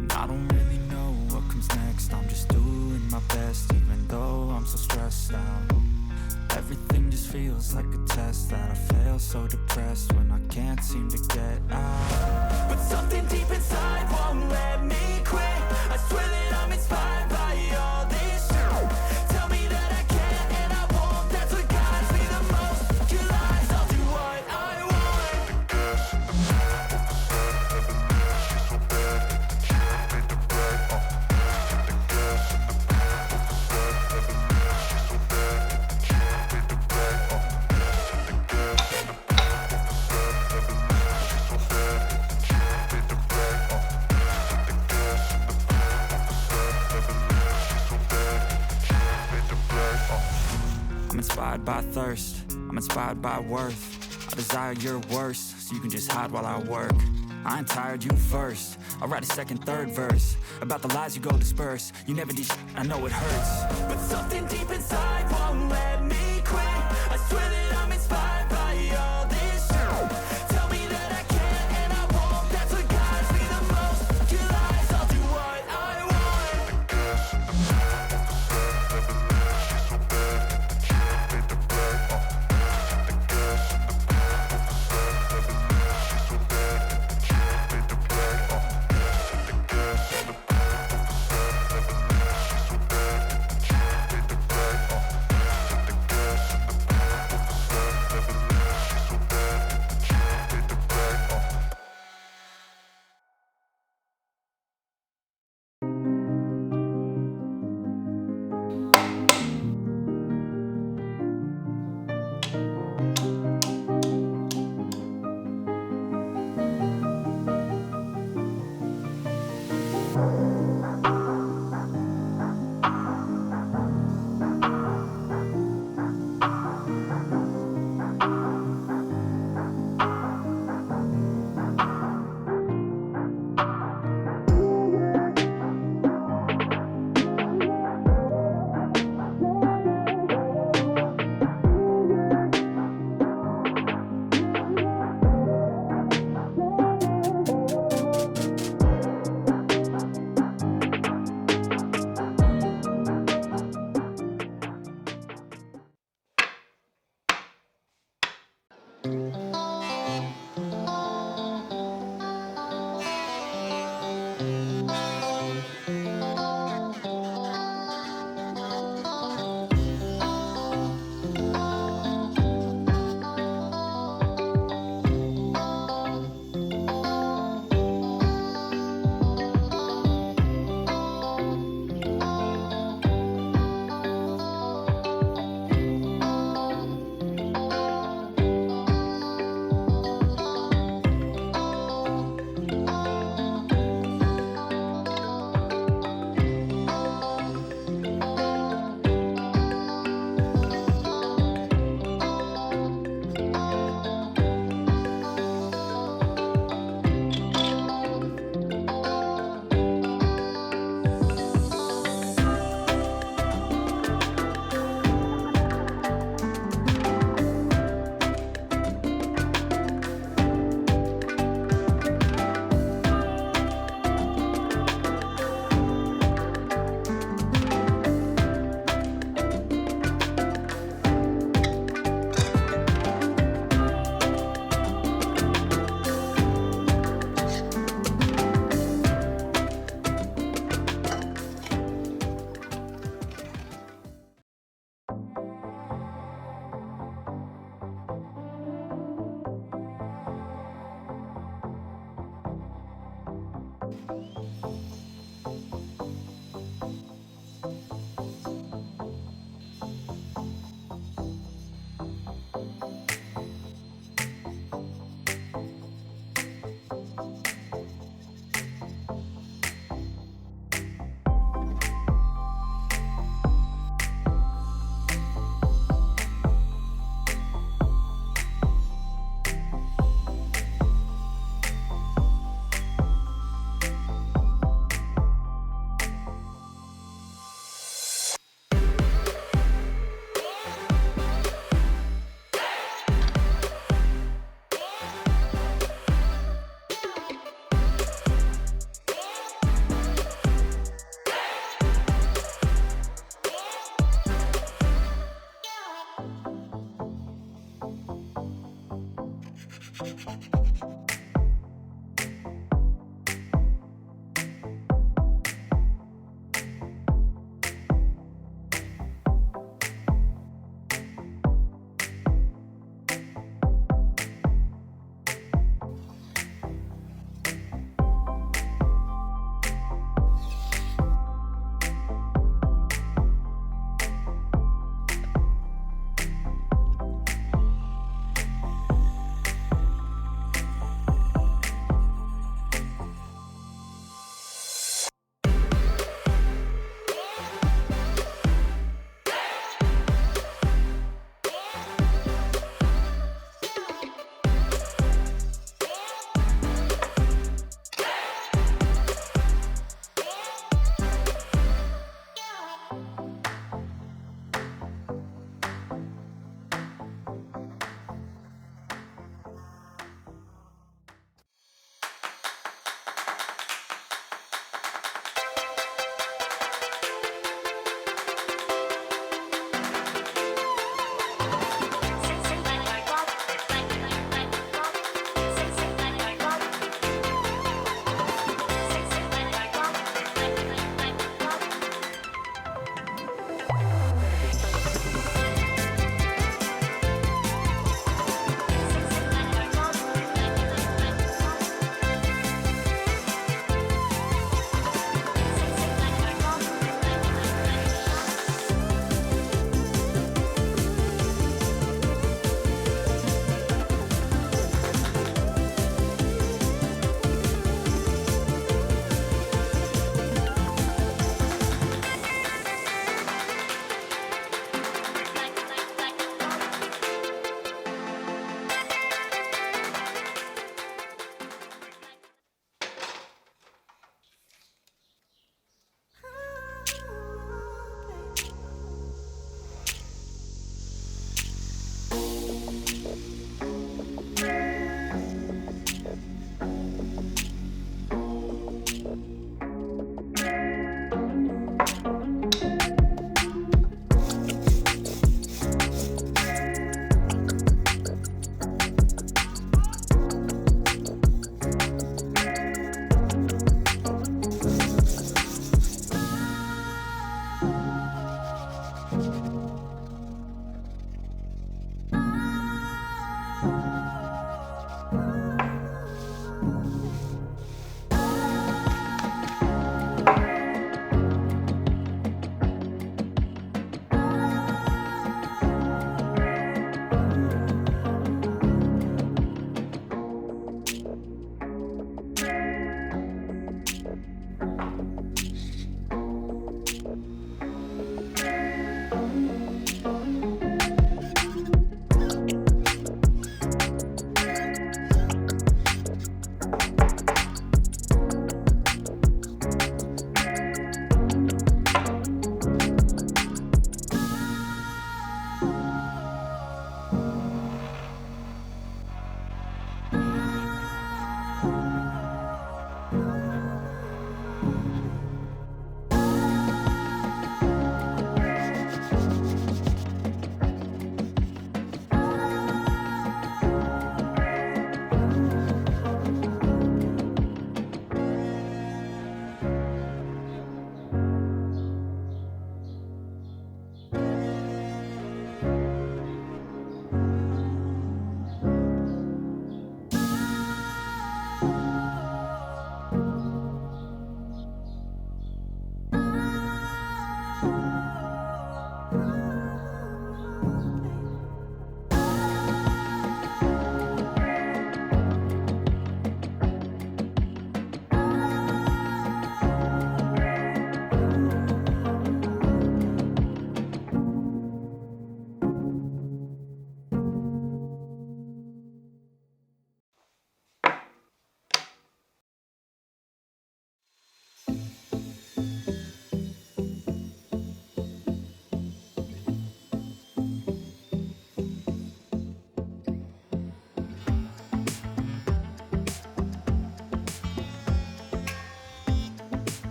And I don't really know what comes next. I'm just doing my best, even though I'm so stressed out. Everything just feels like a test that I fail, so depressed when I can't seem to get out. But something deep inside won't let me quit. I swear that I'm inspired by all this shit. Tell me that I can and I won't. That's what guides me the most. Your lies, I'll do what I want. The gas in the back of the set, never leave. She's so bad that the chick made the brag. The gas in the back of the set, never leave. She's so bad that the chick made the brag. The gas in the back of the set, never leave. She's so bad that the chick made the brag. The gas in the back of the set, never leave. She's so bad that the chick made the brag. I'm inspired by thirst, I'm inspired by worth. I desire your worst, so you can just hide while I work. I ain't tired, you first. I'll write a second, third verse about the lies you go disperse. You never did I know it hurts. But something deep inside won't let me quit. I swear that I'm inspired by all this shit. Tell me that I can and I won't. That's what guides me the most. Your lies, I'll do what I want. The gas in the back of the set, never leave. She's so bad that the chick made the brag. The gas in the back of the set, never leave. She's so bad that the chick made the brag. The gas in the back of the set, never leave. She's so bad that the chick made the brag. The gas in the back of the set, never leave. She's so bad that the chick made the brag.